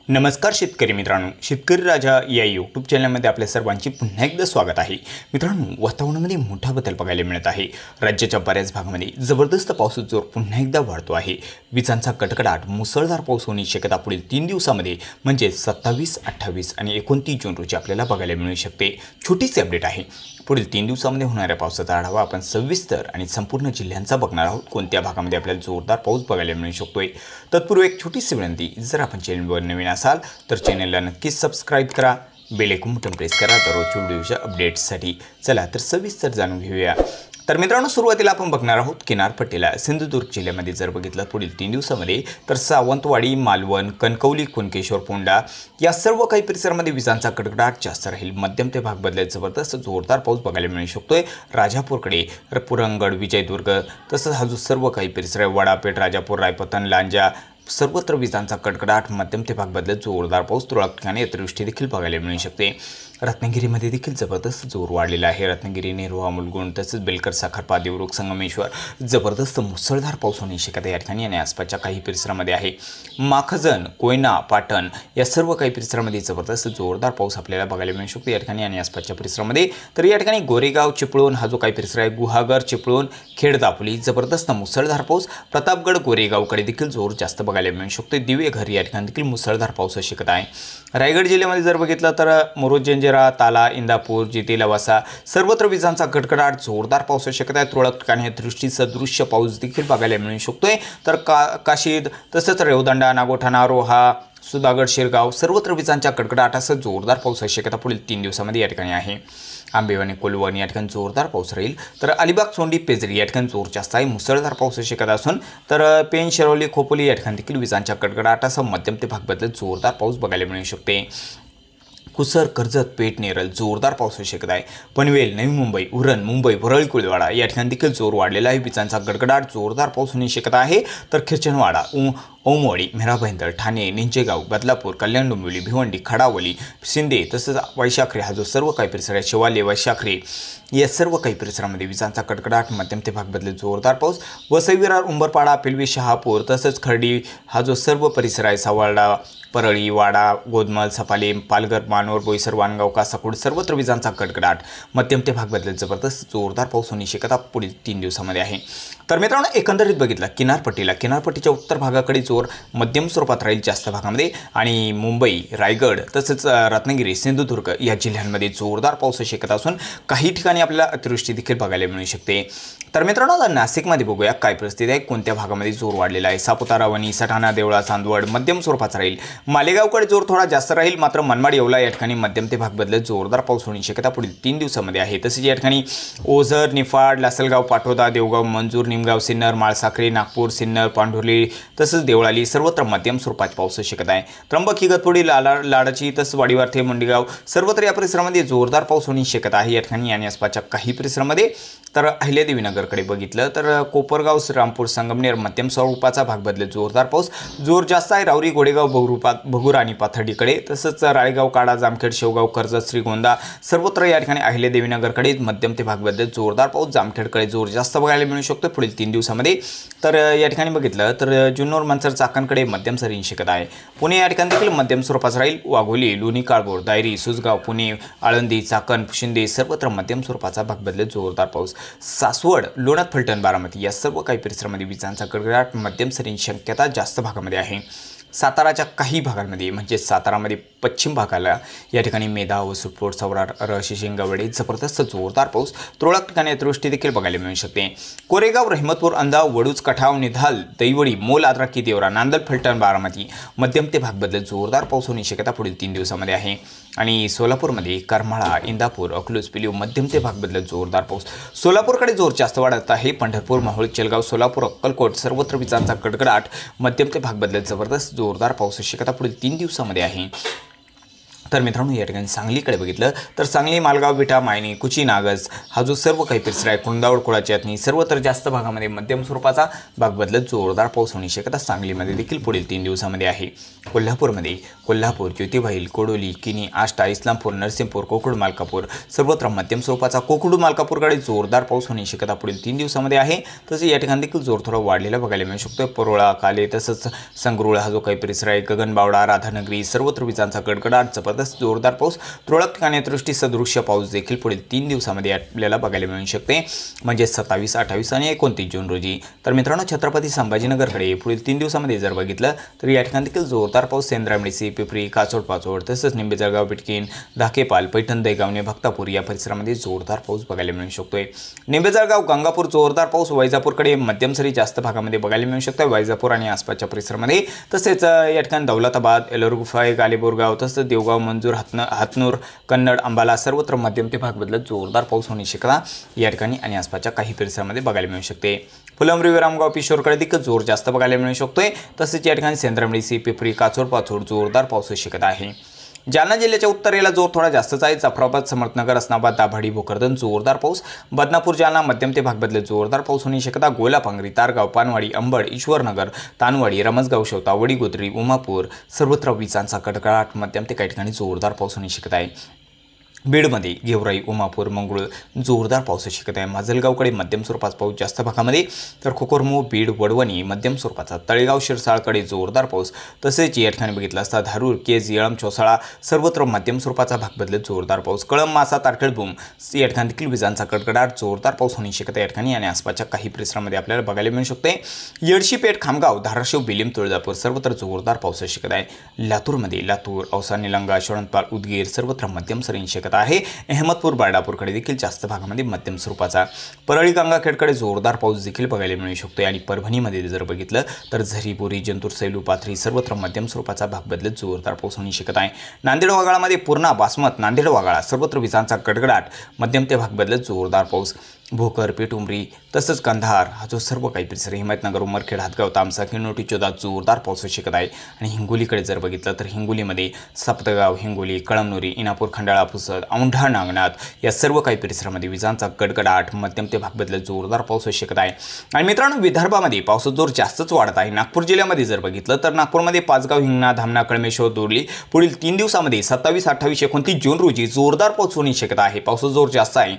नमस्कार शेतकरी मित्रांनो, शेतकरी राजा या यूट्यूब चॅनलमध्ये आपल्या सर्वांचे पुन्हा एकदा स्वागत आहे। मित्रांनो, वातावरणामध्ये मोठा बदल बघायला मिळत आहे। राज्याच्या बऱ्याच भागामध्ये जबरदस्त पावसाचा जोर पुन्हा एकदा वाढतो आहे। विजांचा कडकडाट, मुसळधार पाऊस होण्याची शक्यता पुढील 3 दिवसांमध्ये म्हणजे 27, 28 आणि 29 जून रोजी आपल्याला बघायला मिळू शकते। छोटीशी अपडेट आहे। पुढील 3 दिवसांमध्ये होणाऱ्या पावसाचा आढावा आपण सविस्तर आणि संपूर्ण जिल्ह्यांचा बघणार आहोत। कोणत्या भागामध्ये आपल्याला जोरदार पाऊस बघायला मिळू शकतोय। तत्पूर्वी एक छोटीशी विनंती, जर आपण चॅनलवर नवीन असाल तर चॅनलला नक्कीच सबस्क्राइब करा, बेल आयकॉन बटन प्रेस करा दररोजच्या व्हिडिओच्या अपडेट्ससाठी। चला तर सविस्तर जाणून घेऊया। तर मित्रांनो, सुरुवातीला आपण बघणार आहोत किनारपट्टीला। सिंधुदुर्ग जिल्ह्यामध्ये जर बघितलं पुढील 3 दिवसांमध्ये तर सावंतवाडी, मालवण, कणकवली, कुणकेश्वर, पोंडा या सर्व काही परिसरामध्ये विजांचा कडकडाट जास्त राहील। मध्यम ते भाग बदलत जबरदस्त जोरदार पाऊस बघायला मिळू शकतोय। राजापूरकडे, पुरंगड, विजयदुर्ग तसंच हा जो सर्व काही परिसर आहे वडापेठ, राजापूर, रायपतन, लांजा सर्वत्र विजांचा कडकडाट, मध्यम ते भाग बदलत जोरदार पाऊस, तुरळक ठिकाणी अतिवृष्टी देखील बघायला मिळू शकते। रत्नागिरीमध्ये देखील जबरदस्त जोर वाढलेला आहे। रत्नागिरी, नेरवा, मुलगुण तसेच बेलकर, साखरपा, देवरुख, संगमेश्वर जबरदस्त मुसळधार पाऊस होण्याची शक्यता या ठिकाणी आणि आसपासच्या काही परिसरामध्ये आहे। माखजन, कोयना, पाटण या सर्व काही परिसरामध्ये जबरदस्त जोरदार पाऊस आपल्याला बघायला मिळू शकतो या ठिकाणी आणि आसपासच्या परिसरामध्ये। तर या ठिकाणी गोरेगाव, चिपळूण हा जो काही परिसर आहे, गुहागर, चिपळूण, खेड, दापोली जबरदस्त मुसळधार पाऊस। प्रतापगड, गोरेगावकडे देखील जोर जास्त बघायला मिळू शकतो। दिवे, घर या ठिकाणी देखील मुसळधार पाऊस शक्यता आहे। रायगड जिल्ह्यामध्ये जर बघितलं तर मुरुड, जंजिरा, ताला, इंदापूर, जिते, लवासा सर्वत्र विजांचा कडकडाट, जोरदार पाऊस शक्यता आहे। तुरळक ठिकाणी दृष्टी सदृश्य पाऊस देखील बघायला मिळू शकतोय। तर काशीद तसंच रेवदंडा, नागोठाणा, रोहा, सुधागड, शिरगाव सर्वत्र विजांच्या कडकडाटासह जोरदार पावसाची शक्यता पुढील 3 दिवसांमध्ये या ठिकाणी आहे। आंबेवाणी, कोलवण या ठिकाणी जोरदार पाऊस राहील। तर अलिबाग, सोंडी, पेजरी या ठिकाणी जोर जास्त आहे, मुसळधार पावसाची शक्यता असून तर पेन, शिरोली, खोपोली या ठिकाणी देखील विजांच्या कडकडाटासह मध्यम ते भाग बदलत जोरदार पाऊस बघायला मिळू शकते। कुसर, कर्जत, पेठ, नेरळ जोरदार पावसाची शक्यता आहे। पनवेल, नवी मुंबई, उरण, मुंबई, वरळी, कुळवाडा या ठिकाणी देखील जोर वाढलेला आहे। विजांचा गडगडाट, जोरदार पाऊस होण्याची शक्यता आहे। तर खिरचनवाडा, ओमवाडी, मेहराबैंदळ, ठाणे, निंचेगाव, बदलापूर, कल्याण, डोंबिवली, भिवंडी, खडावली, शिंदे तसंच वैशाखरे हा जो सर्व काही परिसर आहे, शिवाले, वैशाखरे या सर्व काही परिसरामध्ये विजांचा कडकडाट, मध्यम ते भाग बदलत जोरदार पाऊस। वसई, विरार, उंबरपाडा, पिलवी, शहापूर तसंच खर्डी हा जो सर्व परिसर आहे, सावर्डा, परळी, वाडा, गोदमल, सफाले, पालघर, मानोर, बोईसर, वाणगाव, कासाकोड सर्वत्र विजांचा कडकडाट, मध्यम ते भाग बदलत जबरदस्त जोरदार पाऊस होण्याची शक्यता पुढील 3 दिवसांमध्ये आहे। तर मित्रांनो, एकंदरीत बघितलं किनारपट्टीच्या उत्तर भागाकडे जोर मध्यम स्वरूपात राहील जास्त भागामध्ये आणि मुंबई, रायगड तसंच रत्नागिरी, सिंधुदुर्ग या जिल्ह्यांमध्ये जोरदार पावसाची शक्यता असून काही ठिकाणी आपल्याला अतिवृष्टी देखील बघायला मिळू शकते। तर मित्रांनो, आता नाशिकमध्ये बघूया काय परिस्थिती आहे, कोणत्या भागामध्ये जोर वाढलेला आहे। सापुतारा, वणी, सटाणा, देवळा, चांदवड मध्यम स्वरूपाचा राहील। मालेगावकडे जोर थोडा जास्त राहील, मात्र मनमाड, येवला या ठिकाणी मध्यम ते भाग बदलत जोरदार पाऊस होण्याची शक्यता पुढील 3 दिवसांमध्ये आहे। तसेच या ठिकाणी ओझर, निफाड, लासलगाव, पाटोदा, देवगाव, मंजूर, निमगाव, सिन्नर, माळसाखरे, नागपूर, सिन्नर, पांढुर्ली तसंच देवळाली सर्वत्र मध्यम स्वरूपाची पावसाची शक्यता आहे। त्र्यंबक, इगतपुरी, लाडाची तसंच वाडीवार्थे, मुंडेगाव सर्वत्र या परिसरामध्ये जोरदार पाऊस होण्याची शक्यता आहे या ठिकाणी आणि आसपासच्या काही परिसरामध्ये। तर अहिल्यादेवीनगरकडे बघितलं तर कोपरगाव, श्रीरामपूर, संगमनेर मध्यम स्वरूपाचा भाग बदलत जोरदार पाऊस, जोर जास्त आहे। राऊरी, गोडेगाव, भगूर आणि पाथर्डीकडे तसंच राळेगाव, काडा, जामखेड, शेवगाव, कर्जत, श्रीगोंदा सर्वत्र या ठिकाणी अहिल्यादेवीनगरकडे मध्यम ते भाग बदलत जोरदार पाऊस, जामखेडकडे जोर जास्त बघायला मिळू शकतो पुढील 3 दिवसांमध्ये। तर या ठिकाणी बघितलं तर जुन्नर, मनसर, चाकणकडे मध्यम सरींची शक्यता आहे। पुणे या ठिकाणी देखील मध्यम स्वरूपाचा राहील। वाघोली, लोणी, काळभोर, दायरी, सुसगाव, पुणे, आळंदी, चाकण, शिंदे सर्वत्र मध्यम स्वरूपाचा भाग बदलत जोरदार पाऊस। सासवड, लोणार, फलटण, बारामती या सर्व काही परिसरामध्ये विजांचा कडकडाट, मध्यम सरींची शक्यता जास्त भागामध्ये आहे। साताराच्या काही भागांमध्ये म्हणजे सातारामध्ये पश्चिम भागाला या ठिकाणी मेधा, वसुटपोट, सवरार, रशी, शिंगावडे जबरदस्त जोरदार पाऊस, तुरळक ठिकाणी अतिवृष्टी देखील बघायला मिळू शकते। कोरेगाव, रहमतपूर, अंधाव, वडूज, कठाव, निधाल, दैवडी, मोल, आद्राकी, देवरा, नांदल, फलटण, बारामती मध्यम ते भाग बदलत जोरदार पाऊस होण्याची शक्यता पुढील 3 दिवसांमध्ये आहे। आणि सोलापूरमध्ये करमाळा, इंदापूर, अकलूज, पिलीव मध्यम ते भाग बदलत जोरदार पाऊस। सोलापूरकडे जोर जास्त वाढत आहे। पंढरपूर, माहुळ, चेलगाव, सोलापूर, अक्कलकोट सर्वत्र विजांचा कडकडाट, मध्यम ते भाग बदलत जबरदस्त जोरदार पाऊस शक्यता पुढील 3 दिवसांमध्ये आहे। तर मित्रांनो या ठिकाणी सांगलीकडे बघितलं तर सांगली, मालगाव, विटा, मायनी, कुची, नागज हा जो सर्व काही परिसर आहे, कुंदावड, कुळाची यातनी सर्वत्र जास्त भागामध्ये मध्यम स्वरूपाचा भाग बदलत जोरदार पाऊस होण्याची शक्यता सांगलीमध्ये देखील पुढील 3 दिवसामध्ये आहे. कोल्हापूरमध्ये कोल्हापूर, ज्योतिबाईल, कोडोली, किनी, आष्टा, इस्लामपूर, नरसिंहपूर, कोकुड, मालकापूर सर्वत्र मध्यम स्वरूपाचा, कोकुड, मालकापूरकडे जोरदार पाऊस होण्याची शक्यता पुढील 3 दिवसामध्ये आहे. तसेच या ठिकाणी देखील जोर थोडा वाढलेला बघायला मिळू शकतो. परोळा, काले तसंच संगरुळ हा जो काही परिसर आहे, गगनबावडा, राधानगरी सर्वत्र विजांचा गडगडाट, जबरदस्त जोरदार पाऊस, तुरळक ठिकाणी दृष्टी सदृश्य पाऊस देखील पुढील 3 दिवसामध्ये आपल्याला बघायला मिळू शकते, म्हणजे 27, 28 आणि 29 जून रोजी. तर मित्रांनो छत्रपती संभाजीनगरकडे पुढील 3 दिवसामध्ये जर बघितलं तर या ठिकाणी देखील जोरदार पाऊस सेंद्रामेडसी, पिपरी, काचोड, पाचोड तसंच निंबे, जळगाव, बिटकीन, धाकेपाल, पैठण, दैगावणे, भक्तापूर या परिसरामध्ये जोरदार पाऊस बघायला मिळू शकतोय. निंबे, जळगाव, गंगापूर जोरदार पाऊस, वैजापूरकडे मध्यम सरी जास्त भागामध्ये बघायला मिळू शकतो, वैजापूर आणि आसपासच्या परिसरामध्ये. तसेच या ठिकाणी दौलताबाद, एलरगुफाई, गालीबोरगाव तसंच देवगाव, मंजूर, हातनूर, कन्नड, अंबाला सर्वत्र मध्यम ते भाग बदलत जोरदार पाऊस होण्याची शक्यता या ठिकाणी आणि आसपासच्या काही परिसरामध्ये बघायला मिळू शकते. फुलंब्री, विरामगाव, पिशोरकडे देखील जोर जास्त बघायला मिळू शकतोय. तसेच या ठिकाणी सेंद्रामेडसी, पिपरी, काचोड, पाचोड जोरदार पावसाची शक्यता आहे. जालना जिल्ह्याच्या उत्तरेला जोर थोडा जास्तच आहे. जाफराबाद, समर्थनगर, असनाबाद, दाभाडी, भोकरदन जोरदार पाऊस. बदनापूर, जालना मध्यम ते भाग बदलत जोरदार पाऊस होण्याची शक्यता. गोलापांगरी, तारगाव, पानवाडी, अंबड, ईश्वरनगर, तानवाडी, रमसगाव, शेवता, वडीगोद्री, उमापूर सर्वत्र विजांचा कडकडाट, मध्यम ते काही ठिकाणी जोरदार पाऊस होण्याची शक्यता आहे. बीडमध्ये गेवराई, उमापूर, मंगळूर जोरदार पावसाची शक्यता आहे. माजलगावकडे मध्यम स्वरूपाचा पाऊस जास्त भागामध्ये, तर खोकोरमो, बीड, वडवणी मध्यम स्वरूपाचा. तळेगाव, शिरसाळकडे जोरदार पाऊस. तसेच या ठिकाणी बघितलं असता धारूर, केज, येळम, चौसाळा सर्वत्र मध्यम स्वरूपाचा भाग बदलत जोरदार पाऊस. कळंब, मासा, तारखेडबूम या ठिकाणी देखील विजांचा कडकडाट, जोरदार पाऊस होण्याची शक्यता या ठिकाणी आणि आसपासच्या काही परिसरामध्ये आपल्याला बघायला मिळू शकते. येडशीपेठ, खामगाव, धाराशिव, बिलीम, तुळजापूर सर्वत्र जोरदार पावसाची शक्यता आहे. लातूरमध्ये लातूर, औसा, निलंगा, शरणपाल, उदगीर सर्वत्र मध्यम सरींची शक्यता आहे. अहमदपूर, बारडापूरकडे देखील जास्त भागामध्ये मध्यम स्वरूपाचा. परळी, गंगाखेडकडे जोरदार पाऊस देखील बघायला मिळू शकतो. आणि परभणीमध्ये जर बघितलं तर झरी, बोरी, जंतूर, सैलू, पाथरी सर्वत्र मध्यम स्वरूपाचा भाग बदलत जोरदार पाऊस होण्याची शक्यता आहे. नांदेड, वाघाळामध्ये पूर्णा, बासमत, नांदेड, वाघाळा सर्वत्र विजांचा गडगडाट, मध्यम ते भाग बदलत जोरदार पाऊस. भोकर, पेटुंबरी तसंच कंधार हा जो सर्व काही परिसर, हिमायतनगर, उमरखेड, हातगाव, तामसा, किनोटी, चोदा जोरदार पावसाची शक्यता आहे. आणि हिंगोलीकडे जर बघितलं तर हिंगोलीमध्ये सप्तगाव, हिंगोली, कळमनुरी, इनापूर, खंडाळा, पुसद, औंढा, नागनाथ या सर्व काही परिसरामध्ये विजांचा गडगडाट, मध्यम ते भाग बदलत जोरदार पावसाची शक्यता आहे. आणि मित्रांनो विदर्भामध्ये पावसाचा जोर जास्तच वाढत आहे. नागपूर जिल्ह्यामध्ये जर बघितलं तर नागपूरमध्ये पाचगाव, हिंगणा, धामणा, कळमेश्वर, दोर्ली पुढील 3 दिवसामध्ये 27, 28, 29 जून रोजी जोरदार पाऊस होण्याची शक्यता आहे. पावसाचा जोर जास्त आहे.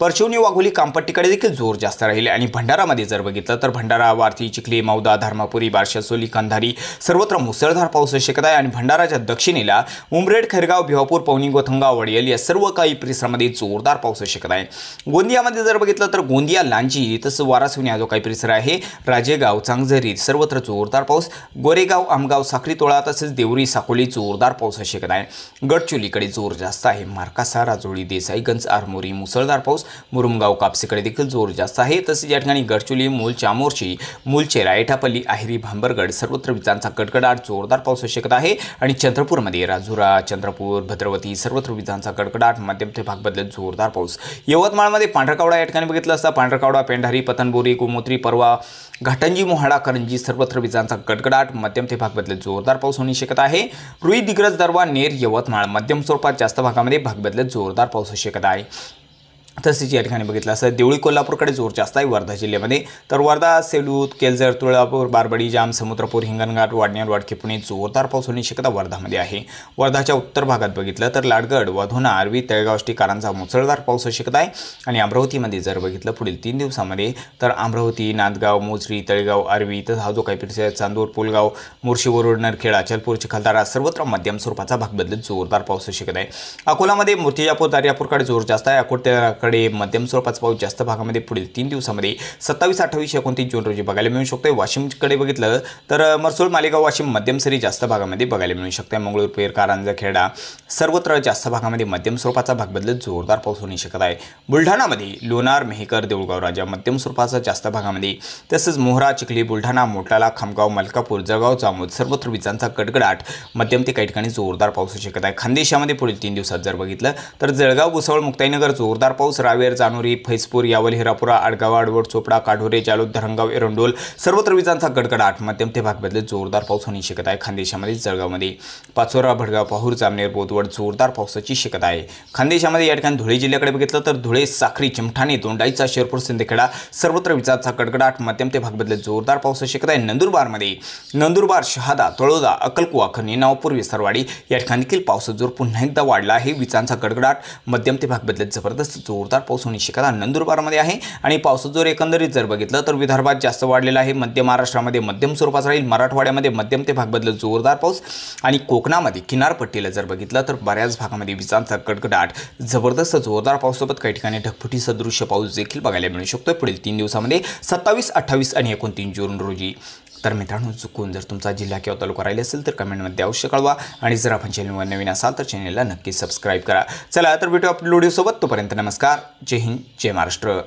परशिवनी, वाघोली, कामपट्टीकडे देखील जोर जास्त राहील. आणि भंडारामध्ये जर बघितलं तर भंडारा, वारथी, चिखली, मौदा, धर्मापुरी, बार्शा, सोली, कंधारी सर्वत्र मुसळधार पावसाची शक्यता आहे. आणि भंडाराच्या दक्षिणेला उमरेड, खैरगाव, भिवापूर, पवनी, गोथंगा, वडियल या सर्व काही परिसरामध्ये जोरदार पावसाची शक्यता आहे. गोंदियामध्ये जर बघितलं तर गोंदिया, लांजी तसंच वारासुनी हा जो काही परिसर आहे, राजेगाव, चांगझरी सर्वत्र जोरदार पाऊस. गोरेगाव, आमगाव, साखरीतोळा तसेच देवरी, साकोली जोरदार पावसाची शक्यता आहे. गडचोलीकडे जोर जास्त आहे. मार्कासा, राजोळी, देसाईगंज, आरमोरी मुसळधार पाऊस. मुरुमगाव, कापसीकडे देखील जोर जास्त आहे. तसेच या ठिकाणी गडचोली, मूल, चामोर्शी, मूलचेरा, एटापल्ली, आहिरी, भांबरगड सर्वत्र विजांचा कडकडाट, जोरदार पावसाची शक्यता आहे. आणि चंद्रपूरमध्ये राजुरा, चंद्रपूर, भद्रवती सर्वत्र विजांचा कडकडाट, मध्यम ते भाग बदलत जोरदार पाऊस. यवतमाळमध्ये पांढरकावडा या ठिकाणी बघितलं असता पांढरकावडा, पेंढारी, पतनबोरी, गोमूत्री, परवा, घाटंजी, मोहाडा, करंजी सर्वत्र विजांचा गडगडाट, मध्यम ते भाग बदलत जोरदार पाऊस होण्याची शक्यता आहे. रुई, दिग्रज, दरवा, नेर, यवतमाळ मध्यम स्वरूपात जास्त भागामध्ये भाग बदलत जोरदार पावसाची शक्यता आहे. तसेच या ठिकाणी बघितलं असं देवळी, कोल्हापूरकडे जोर जास्त आहे. वर्धा जिल्ह्यामध्ये तर वर्धा, सेलू, केलझर, तुळजापूर, बारबडी, जाम, समुद्रपूर, हिंगणघाट, वाडनेर, वाडकी, पुणे जोरदार पाऊस होण्याची शक्यता वर्धामध्ये आहे. वर्धाच्या उत्तर भागात बघितलं तर लाडगड, वधोना, आर्वी, तळेगाव, कारंजा मुसळधार पावसाची शक्यता आहे. आणि अमरावतीमध्ये जर बघितलं पुढील 3 दिवसामध्ये तर अमरावती, नांदगाव, मोजरी, तळेगाव, आर्वी तर हा जो काही परिसर आहे, चांदूर, पुलगाव, मोर्शी, वरुड, नरखेड, अचलपूर, चिखलदरा सर्वत्र मध्यम स्वरूपाचा भाग बदलत जोरदार पावसाची शक्यता आहे. अकोलामध्ये मूर्तिजापूर, दारियापूरकडे जोर जास्त आहे. अकोटकडे मध्यम स्वरूपाचा पाऊस जास्त भागामध्ये पुढील 3 दिवसामध्ये 27, 28, 29 जून रोजी बघायला मिळू शकते. वाशिमकडे बघितलं तर मरसूळ, मालेगाव, वाशिम मध्यम सरी जास्त भागामध्ये बघायला मिळू शकते. मंगळूर, पेर, कारंजा, खेडा सर्वत्र जास्त भागामध्ये मध्यम स्वरूपाचा भाग बदलत जोरदार पाऊस होण्याची शक्यता आहे. बुलढाणामध्ये लोणार, मेहकर, देऊळगाव, राजा मध्यम स्वरूपाचा जास्त भागामध्ये. तसेच मोहरा, चिखली, बुलढाणा, मोटाळा, खामगाव, मलकापूर, जळगाव, जामोद सर्वत्र विजांचा कडकडाट, मध्यम ते काही ठिकाणी जोरदार पावसाची शक्यता आहे. खानदेशामध्ये पुढील 3 दिवसात जर बघितलं तर जळगाव, भुसावळ, मुक्ताईनगर जोरदार पाऊस. पाऊस रावेर, जानोरी, फैजपूर, यावल, हिरापुरा, आडगाव, आडवड, चोपडा, काढोरे, जालूद, धरणगाव, एरंडोल सर्वत्र विजांचा गडगडाट, मध्यम ते भाग बदलत जोरदार पाऊस होण्याची शक्यता आहे. खानदेशामध्ये जळगावमध्ये, पाचोरा, भडगाव, पाहूर, जामनेर, बोदवड जोरदार पावसाची शक्यता आहे. खानदेशामध्ये या ठिकाणी धुळे जिल्ह्याकडे बघितलं तर धुळे, साक्री, चिमठाणे, दोंडाईचा, शिरपूर, सिंदखेडा सर्वत्र विजांचा गडगडाट, मध्यम ते भाग बदलत जोरदार पावसाची शक्यता आहे. नंदुरबारमध्ये नंदुरबार, शहादा, तळोदा, अक्कलकुवा, खर्नी, नावपूर, विसरवाडी या ठिकाणी देखील पावसाचा जोर पुन्हा एकदा वाढला आहे. विजांचा गडगडाट, मध्यम ते भाग बदलत जबरदस्त जोरदार पाऊस होण्याची शक्यता नंदुरबारमध्ये आहे. आणि पावसाचा जोर एकंदरीत जर बघितलं तर विदर्भात जास्त वाढलेला आहे. मध्य महाराष्ट्रामध्ये मध्यम स्वरूपाचा राहील. मराठवाड्यामध्ये मध्यम ते भाग बदलत जोरदार पाऊस आणि कोकणामध्ये किनारपट्टीला जर बघितलं तर बऱ्याच भागामध्ये विजांचा गडगडाट, जबरदस्त जोरदार पावसासोबत काही ठिकाणी ढगफुटी सदृश्य पाऊस देखील बघायला मिळू शकतो पुढील 3 दिवसामध्ये 27, 28 आणि 29 जून रोजी. तर मित्रांनो, चुकून जर तुमचा जिल्हा किंवा तालुका राहिला असेल तर कमेंटमध्ये अवश्य कळवा आणि जर आपण चॅनलवर नवीन असाल तर चॅनलला नक्की सबस्क्राईब करा. चला तर भेटू आपल्या व्हिडिओसोबत. तोपर्यंत नमस्कार. जय हिंद, जय महाराष्ट्र.